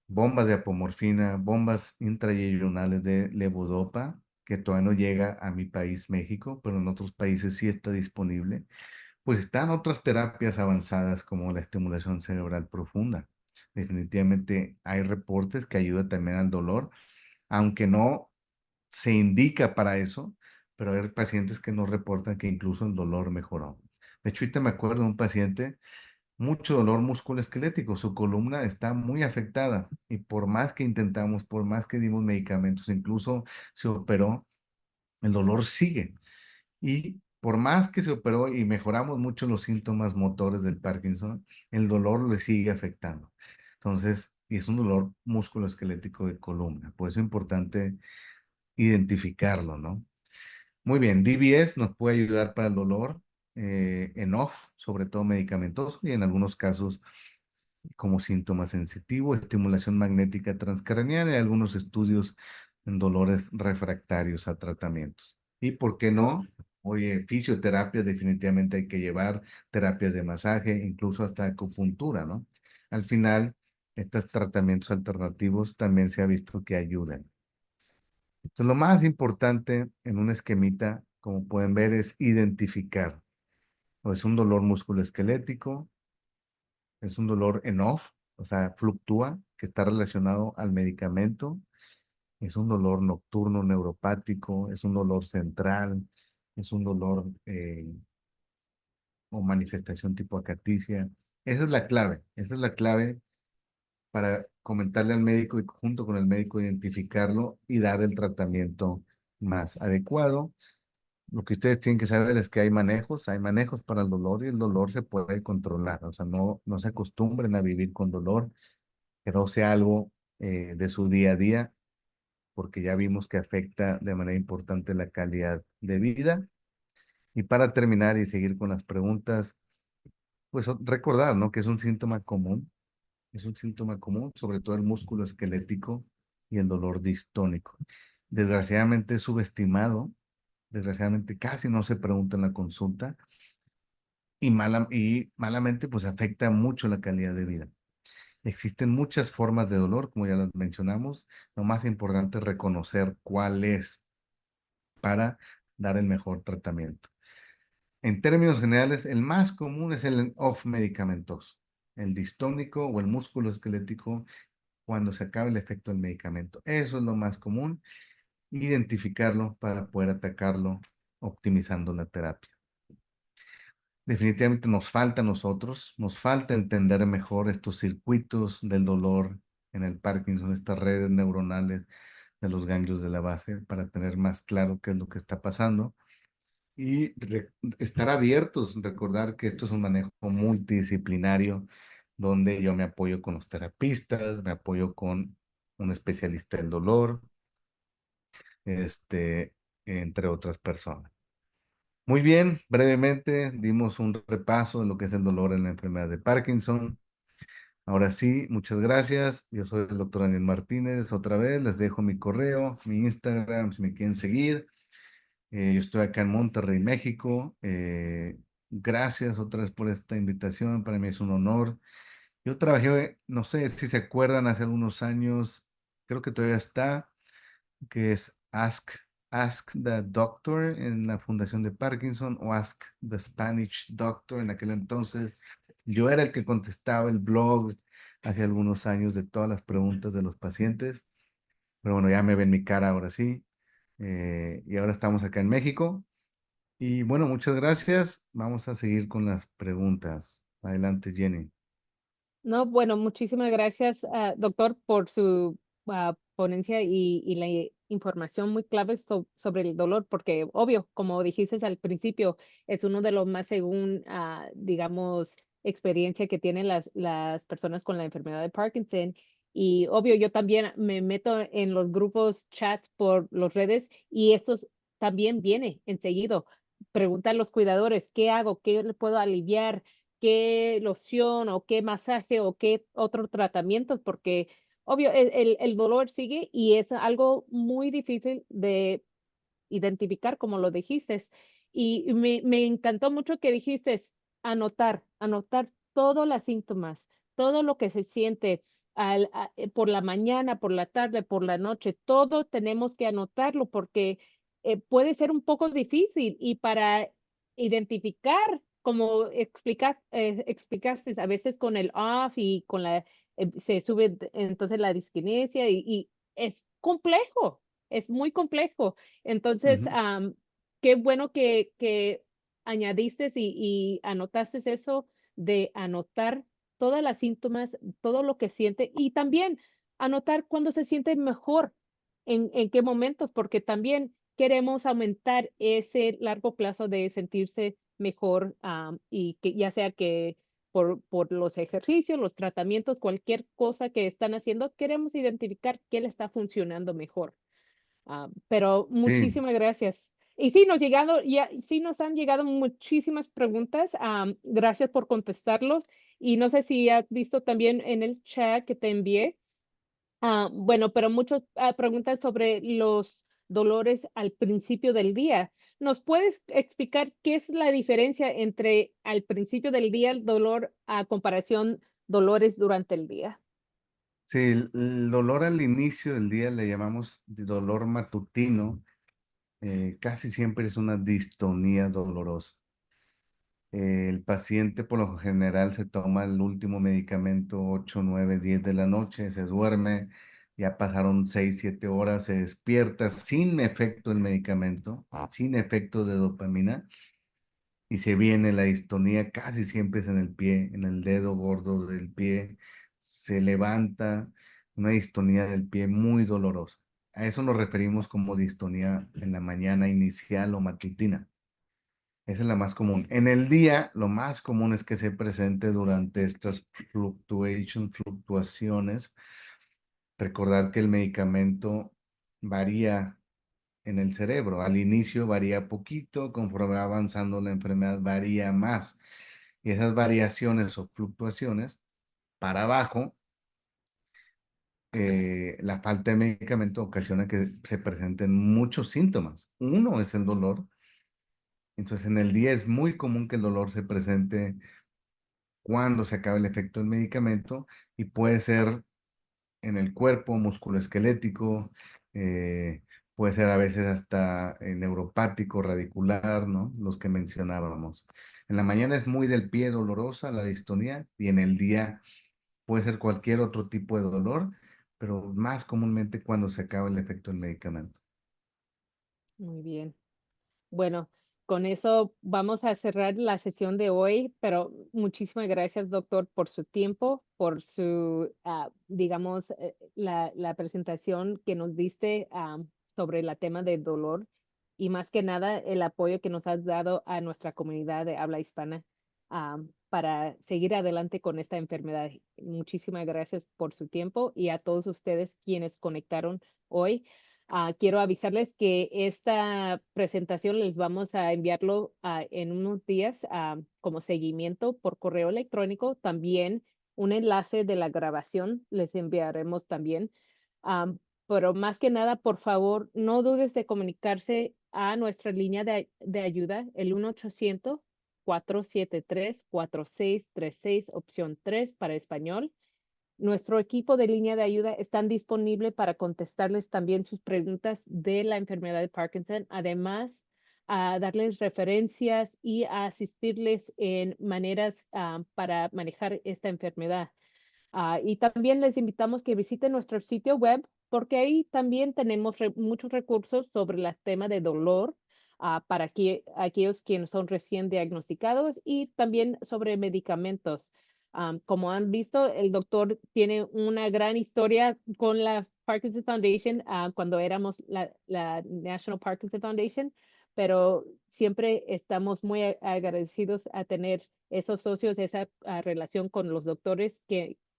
bombas de apomorfina, bombas intrayeyunales de levodopa, que todavía no llega a mi país, México, pero en otros países sí está disponible. Pues están otras terapias avanzadas como la estimulación cerebral profunda. Definitivamente hay reportes que ayudan también al dolor, aunque no se indica para eso, pero hay pacientes que nos reportan que incluso el dolor mejoró. De hecho, ahorita me acuerdo de un paciente, mucho dolor musculoesquelético, su columna está muy afectada y por más que intentamos, por más que dimos medicamentos, incluso se operó, el dolor sigue. Y por más que se operó y mejoramos mucho los síntomas motores del Parkinson, el dolor le sigue afectando. Entonces, y es un dolor musculoesquelético de columna. Por eso es importante identificarlo, ¿no? Muy bien, DBS nos puede ayudar para el dolor en off, sobre todo medicamentoso y en algunos casos como síntoma sensitivo, estimulación magnética transcraniana y algunos estudios en dolores refractarios a tratamientos. ¿Y por qué no? Oye, fisioterapia definitivamente hay que llevar, terapias de masaje, incluso hasta acupuntura, ¿no? Al final, estos tratamientos alternativos también se ha visto que ayudan. Entonces, lo más importante en un esquemita, como pueden ver, es identificar. O es un dolor musculoesquelético, es un dolor en off, o sea, fluctúa, que está relacionado al medicamento, es un dolor nocturno neuropático, es un dolor central, es un dolor o manifestación tipo acaticia. Esa es la clave para comentarle al médico y junto con el médico identificarlo y dar el tratamiento más adecuado. Lo que ustedes tienen que saber es que hay manejos para el dolor y el dolor se puede controlar. O sea, no se acostumbren a vivir con dolor, que no sea algo de su día a día, porque ya vimos que afecta de manera importante la calidad de vida. Y para terminar y seguir con las preguntas, pues recordar, ¿no? Que es un síntoma común, sobre todo el músculo esquelético y el dolor distónico. Desgraciadamente es subestimado, desgraciadamente casi no se pregunta en la consulta y malamente pues afecta mucho la calidad de vida. Existen muchas formas de dolor, como ya las mencionamos. Lo más importante es reconocer cuál es para dar el mejor tratamiento. En términos generales, el más común es el off medicamentoso, el distónico o el músculo esquelético cuando se acaba el efecto del medicamento. Eso es lo más común, identificarlo para poder atacarlo optimizando la terapia. Definitivamente nos falta a nosotros, nos falta entender mejor estos circuitos del dolor en el Parkinson, estas redes neuronales de los ganglios de la base, para tener más claro qué es lo que está pasando y estar abiertos, recordar que esto es un manejo multidisciplinario donde yo me apoyo con los terapistas, me apoyo con un especialista en dolor, este, entre otras personas. Muy bien, brevemente dimos un repaso de lo que es el dolor en la enfermedad de Parkinson. Ahora sí, muchas gracias. Yo soy el doctor Daniel Martínez. Otra vez les dejo mi correo, mi Instagram, si me quieren seguir. Yo estoy acá en Monterrey, México. Gracias otra vez por esta invitación. Para mí es un honor. Yo trabajé, no sé si se acuerdan, hace algunos años, creo que todavía está, que es Ask the Doctor en la Fundación de Parkinson o Ask the Spanish Doctor en aquel entonces. Yo era el que contestaba el blog hace algunos años de todas las preguntas de los pacientes, pero bueno, ya me ven mi cara ahora sí. Y ahora estamos acá en México. Y bueno, muchas gracias. Vamos a seguir con las preguntas. Adelante, Jenny. No, bueno, muchísimas gracias, doctor, por su ponencia y la información muy clave sobre el dolor, porque obvio, como dijiste al principio, es uno de los más según, digamos, experiencia que tienen las personas con la enfermedad de Parkinson. Y obvio, yo también me meto en los grupos chats por las redes y estos también viene enseguido. Pregunta a los cuidadores, ¿qué hago? ¿Qué le puedo aliviar? Qué loción o qué masaje o qué otro tratamiento, porque obvio, el dolor sigue y es algo muy difícil de identificar, como lo dijiste. Y me encantó mucho que dijiste anotar todos los síntomas, todo lo que se siente por la mañana, por la tarde, por la noche, todo tenemos que anotarlo porque puede ser un poco difícil y para identificar, como explicaste, a veces con el off y con se sube entonces la disquinesia y es complejo, es muy complejo. Entonces, Ujú. qué bueno que añadiste y anotaste eso de anotar todas las síntomas, todo lo que siente y también anotar cuándo se siente mejor, en qué momentos, porque también queremos aumentar ese largo plazo de sentirse mejor, y que ya sea que por los ejercicios, los tratamientos, cualquier cosa que están haciendo, queremos identificar qué le está funcionando mejor. Pero Sí, muchísimas gracias. Y sí nos han llegado muchísimas preguntas. Gracias por contestarlos. Y no sé si has visto también en el chat que te envié. Bueno, pero muchas preguntas sobre los dolores al principio del día. ¿Nos puedes explicar qué es la diferencia entre al principio del día el dolor a comparación dolores durante el día? sí, el dolor al inicio del día le llamamos de dolor matutino. Casi siempre es una distonía dolorosa. El paciente por lo general se toma el último medicamento 8, 9, 10 de la noche, se duerme, ya pasaron 6, 7 horas, se despierta sin efecto el medicamento, sin efecto de dopamina, y se viene la distonía, casi siempre es en el pie, en el dedo gordo del pie. se levanta, una distonía del pie muy dolorosa. A eso nos referimos como distonía en la mañana inicial o matutina. Esa es la más común. En el día, lo más común es que se presente durante estas fluctuaciones. Recordar que el medicamento varía en el cerebro. Al inicio varía poquito, conforme va avanzando la enfermedad varía más. Y esas variaciones o fluctuaciones para abajo, la falta de medicamento ocasiona que se presenten muchos síntomas. Uno es el dolor. Entonces, en el día es muy común que el dolor se presente cuando se acaba el efecto del medicamento y puede ser en el cuerpo, musculoesquelético, eh, puede ser a veces hasta neuropático, radicular, ¿no? Los que mencionábamos. En la mañana es muy del pie dolorosa, la distonía, y en el día puede ser cualquier otro tipo de dolor, pero más comúnmente cuando se acaba el efecto del medicamento. Muy bien. Bueno, con eso vamos a cerrar la sesión de hoy, pero muchísimas gracias, doctor, por su tiempo, por su, digamos, la presentación que nos diste sobre el tema del dolor y más que nada el apoyo que nos has dado a nuestra comunidad de habla hispana para seguir adelante con esta enfermedad. Muchísimas gracias por su tiempo y a todos ustedes quienes conectaron hoy. Quiero avisarles que esta presentación les vamos a enviarlo en unos días como seguimiento por correo electrónico. También un enlace de la grabación les enviaremos también. Am, pero más que nada, por favor, no dudes de comunicarse a nuestra línea de ayuda, el 1-800-473-4636, opción 3 para español. Nuestro equipo de línea de ayuda están disponible para contestarles también sus preguntas de la enfermedad de Parkinson, además a darles referencias y a asistirles en maneras para manejar esta enfermedad. Y también les invitamos que visiten nuestro sitio web porque ahí también tenemos muchos recursos sobre el tema de dolor para aquellos quienes son recién diagnosticados y también sobre medicamentos. Como han visto, el doctor tiene una gran historia con la Parkinson Foundation cuando éramos la National Parkinson Foundation, pero siempre estamos muy agradecidos a tener esos socios, esa relación con los doctores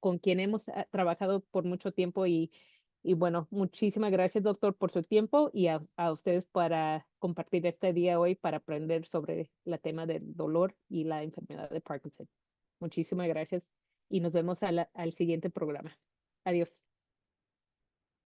con quien hemos trabajado por mucho tiempo y bueno, muchísimas gracias, doctor, por su tiempo y a ustedes para compartir este día hoy para aprender sobre el tema del dolor y la enfermedad de Parkinson. Muchísimas gracias y nos vemos al siguiente programa. Adiós.